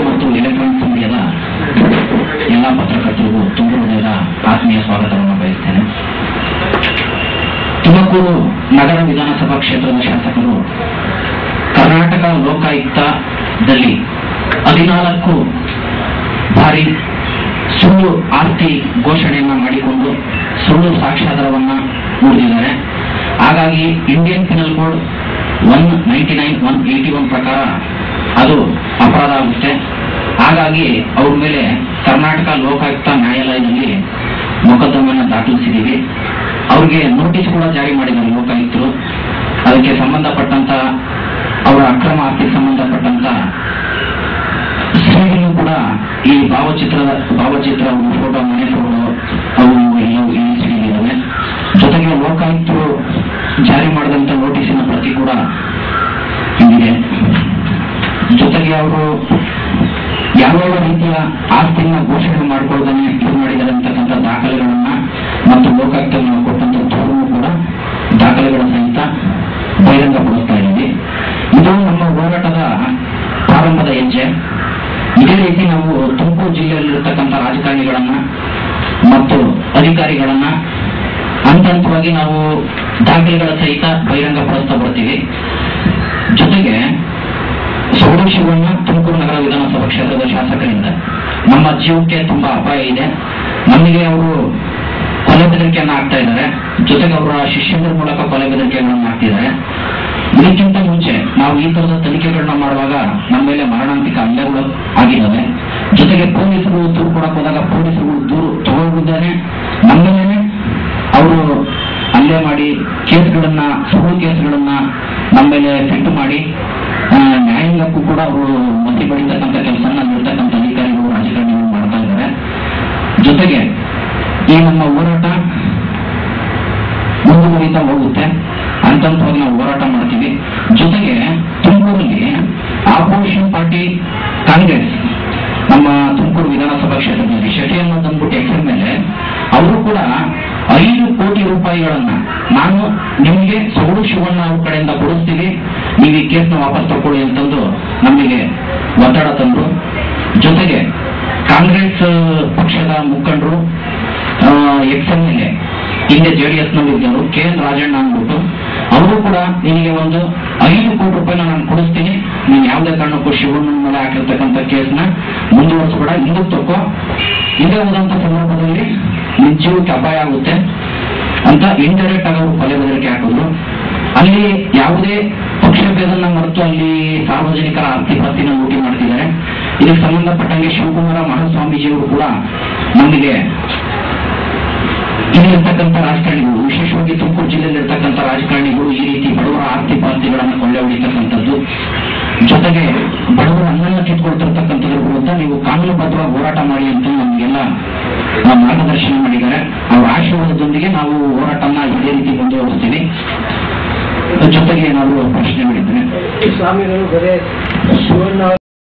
ಮತ್ತು ಎಲೆಕ್ಟ್ರಾನಿಕ್ಸ್ ಮೀಡಿಯಾದ ಎಲ್ಲ ಪತ್ರಕರ್ತರಿಗೂ ತುಂಬ ಹೃದಯದ ಆತ್ಮೀಯ ಸ್ವಾಗತವನ್ನು ಬಯಸ್ತೇನೆ. ತುಮಕೂರು ನಗರ ವಿಧಾನಸಭಾ ಕ್ಷೇತ್ರದ ಶಾಸಕರು ಕರ್ನಾಟಕ ಲೋಕಾಯುಕ್ತದಲ್ಲಿ 14 ಬಾರಿ ಸುಳ್ಳು ಆಸ್ತಿ ಘೋಷಣೆಯನ್ನ ಮಾಡಿಕೊಂಡು ಸುಳ್ಳು ಸಾಕ್ಷ್ಯಾಧಾರವನ್ನ ಮೂಡಿದ್ದಾರೆ. ಹಾಗಾಗಿ ಇಂಡಿಯನ್ ಪಿನಲ್ ಕೋಡ್ 199, 181 ಪ್ರಕಾರ ಅದು ಅಪರಾಧ ಆಗುತ್ತೆ. ಹಾಗಾಗಿ ಅವ್ರ ಮೇಲೆ ಕರ್ನಾಟಕ ಲೋಕಾಯುಕ್ತ ನ್ಯಾಯಾಲಯದಲ್ಲಿ ಮೊಕದ್ದಮೆಯನ್ನು ದಾಖಲಿಸಿದ್ದೀವಿ. ಅವ್ರಿಗೆ ನೋಟಿಸ್ ಕೂಡ ಜಾರಿ ಮಾಡಿದ್ದಾರೆ ಲೋಕಾಯುಕ್ತರು. ಅದಕ್ಕೆ ಸಂಬಂಧಪಟ್ಟಂತ ಅವರ ಅಕ್ರಮ ಆಸ್ತಿಗೆ ಸಂಬಂಧಪಟ್ಟಂತ ಸೀರಿನೂ ಕೂಡ ಈ ಭಾವಚಿತ್ರ ಫೋಟೋ, ಮನೆ ಫೋಟೋ ಅವು ಎಲ್ಲವೂ ಸಿಗಲಿದ್ದಾವೆ. ಜೊತೆಗೆ ಲೋಕಾಯುಕ್ತರು ಜಾರಿ ಮಾಡಿದಂತ ನೋಟಿಸಿನ ಪ್ರತಿ ಕೂಡ ಇದೆ. ಜೊತೆಗೆ ಅವರು ಯಾವ ರೀತಿಯ ಆಸ್ತಿಯನ್ನ ಘೋಷಣೆ ಮಾಡಿಕೊಳ್ಳೋದನ್ನೇ ಇದು ಮಾಡಿದ್ದಾರೆ ಅಂತಕ್ಕಂಥ ದಾಖಲೆಗಳನ್ನ ಮತ್ತು ಲೋಕಾಯುಕ್ತಗಳು ಕೊಟ್ಟಂತ ದೂರನ್ನು ಕೂಡ ದಾಖಲೆಗಳ ಸಹಿತ ಬಹಿರಂಗಪಡಿಸ್ತಾ ಇದ್ದೀವಿ. ಇದು ನಮ್ಮ ಹೋರಾಟದ ಪ್ರಾರಂಭದ ಹೆಜ್ಜೆ. ಇದೇ ರೀತಿ ನಾವು ತುಮಕೂರು ಜಿಲ್ಲೆಯಲ್ಲಿರ್ತಕ್ಕಂಥ ರಾಜಕಾರಣಿಗಳನ್ನ ಮತ್ತು ಅಧಿಕಾರಿಗಳನ್ನ ಹಂತವಾಗಿ ನಾವು ದಾಖಲೆಗಳ ಸಹಿತ ಬಹಿರಂಗಪಡಿಸ್ತಾ ಬರ್ತೀವಿ. ಜೊತೆಗೆ ಸೌಡು ಶಿವಣ್ಣ ತುಮಕೂರು ನಗರ ವಿಧಾನಸಭಾ ಕ್ಷೇತ್ರದ ಶಾಸಕರಿಂದ ನಮ್ಮ ಜೀವಕ್ಕೆ ತುಂಬಾ ಅಪಾಯ ಇದೆ. ನಮಗೆ ಅವರು ಕೊಲೆ ಬೆದರಿಕೆಯನ್ನ ಹಾಕ್ತಾ ಇದ್ದಾರೆ. ಜೊತೆಗೆ ಅವರ ಶಿಷ್ಯರ ಮೂಲಕ ಕೊಲೆ ಬೆದರಿಕೆಗಳನ್ನ ಹಾಕ್ತಿದ್ದಾರೆ. ಇದಕ್ಕಿಂತ ಮುಂಚೆ ನಾವು ಈ ತರದ ತನಿಖೆಗಳನ್ನ ಮಾಡುವಾಗ ನಮ್ಮ ಮೇಲೆ ಮಾರಣಾಂತಿಕ ಹಲ್ಲೆಗಳು ಆಗಿದ್ದಾವೆ. ಜೊತೆಗೆ ಪೊಲೀಸರು ದೂರು ಕೊಡಕ್ ಹೋದಾಗ ಪೊಲೀಸರು ದೂರು ತಗೊಂಡಿದ್ದಾರೆ. ನಮ್ಮ ಮೇಲೆ ಅವರು ಹಲ್ಲೆ ಮಾಡಿ ಕೇಸ್ಗಳನ್ನ, ಸುಳ್ಳು ಕೇಸ್ಗಳನ್ನ ನಮ್ಮ ಮೇಲೆ ಫಿಟ್ ಮಾಡಿ ನ್ಯಾಯಾಂಗಕ್ಕೂ ಕೂಡ ಅವರು ಮತಿ ಬಡಿತಕ್ಕಂಥ ಕೆಲಸನ ಇರ್ತಕ್ಕಂಥ ಅಧಿಕಾರಿಗಳು, ರಾಜಕಾರಣಿಗಳು ಮಾಡ್ತಾ ಇದ್ದಾರೆ. ಜೊತೆಗೆ ಈ ನಮ್ಮ ಹೋರಾಟ ಮುಂದುವರಿತಾ ಹೋಗುತ್ತೆ. ಹಂತವಾಗಿ ನಾವು ಹೋರಾಟ ಮಾಡ್ತೀವಿ. ಜೊತೆಗೆ ತುಮಕೂರಲ್ಲಿ ಆಪೋಸಿಷನ್ ಪಾರ್ಟಿ ಕಾಂಗ್ರೆಸ್ ನಮ್ಮ ತುಮಕೂರು ವಿಧಾನಸಭಾ ಕ್ಷೇತ್ರದಲ್ಲಿ ಶೆಟ್ಟಿ ಅನ್ನೋದು ಅಂದ್ಬಿಟ್ಟು ಎಕ್ಸರ್ ಮೇಲೆ ಅವರು ಕೂಡ 5 ಕೋಟಿ ರೂಪಾಯಿಗಳನ್ನ ನಾನು ನಿಮಗೆ ಸೌಡು ಶಿವಣ್ಣ ಅವ್ರ ಕಡೆಯಿಂದ ಕೊಡಿಸ್ತೀವಿ, ನೀವು ಈ ಕೇಸ್ನ ವಾಪಸ್ ತಗೊಳ್ಳಿ ಅಂತಂದು ನಮಗೆ ಒತ್ತಡ ತಂದ್ರು. ಜೊತೆಗೆ ಕಾಂಗ್ರೆಸ್ ಪಕ್ಷದ ಮುಖಂಡರು ಎಕ್ಸ್ಎಂಎಲ್ಎ ಹಿಂದೆ JDS ನಲ್ಲಿದ್ದವರು KN ರಾಜಣ್ಣ ಅಂದ್ಬಿಟ್ಟು ಅವರು ಕೂಡ ನಿನಗೆ ಒಂದು 5 ಕೋಟಿ ರೂಪಾಯಿನ ನಾನು ಕೊಡಿಸ್ತೀನಿ, ನೀನು ಯಾವುದೇ ಕಾರಣಕ್ಕೂ ಶಿವಣ್ಣನ ಮೇಲೆ ಹಾಕಿರ್ತಕ್ಕಂಥ ಕೇಸ್ನ ಮುಂದುವರಿಸಬೇಡ, ಹಿಂದಕ್ಕೆ ತಕ್ಕೋ, ಹಿಂದೆ ಹೋದಂತ ಸಂದರ್ಭದಲ್ಲಿ ನಿನ್ ಜೀವಕ್ಕೆ ಅಪಾಯ ಆಗುತ್ತೆ ಅಂತ ಇಂಡೈರೆಕ್ಟ್ ಆಗಿ ಅವರು ಕೊಲೆ ಬೆದರಿಕೆ ಹಾಕಿದ್ರು. ಅಲ್ಲಿ ಯಾವುದೇ ಪಕ್ಷಭೇದನ್ನ ಮರೆತು ಅಲ್ಲಿ ಸಾರ್ವಜನಿಕರ ಆಸ್ತಿ ಪಾಸ್ತಿನ ಲೂಟಿ ಮಾಡ್ತಿದ್ದಾರೆ. ಇದಕ್ಕೆ ಸಂಬಂಧಪಟ್ಟಂಗೆ ಶಿವಕುಮಾರ ಮಹಾಸ್ವಾಮೀಜಿಯವರು ಕೂಡ ನಮಗೆ ಇಲ್ಲಿರ್ತಕ್ಕಂಥ ರಾಜಕಾರಣಿಗಳು, ವಿಶೇಷವಾಗಿ ತುಮಕೂರು ಜಿಲ್ಲೆಯಲ್ಲಿರ್ತಕ್ಕಂಥ ರಾಜಕಾರಣಿಗಳು ಈ ರೀತಿ ಬಡವರ ಆಸ್ತಿ ಪಾಸ್ತಿಗಳನ್ನು ಕೊಳ್ಳೆ ಹೊಡಿತಕ್ಕಂಥದ್ದು, ಜೊತೆಗೆ ಬಡವರ ಅನ್ನನ್ನ ಕಿತ್ಕೊಳ್ತಿರ್ತಕ್ಕಂಥದ್ರ ವಿರುದ್ಧ ನೀವು ಕಾನೂನುಬದ್ಧವಾಗಿ ಹೋರಾಟ ಮಾಡಿ ಅಂತ ನಮಗೆಲ್ಲ ಮಾರ್ಗದರ್ಶನ ಮಾಡಿದ್ದಾರೆ. ಅವರ ಆಶೀರ್ವಾದದೊಂದಿಗೆ ನಾವು ಹೋರಾಟನ ಇದೇ ರೀತಿ ಮುಂದುವರಿಸ್ತೀವಿ. ಜೊತೆಗೆ ಏನಾದರೂ ಪ್ರಶ್ನೆ ಮಾಡಿದ್ರೆ ಸ್ವಾಮಿಗಳು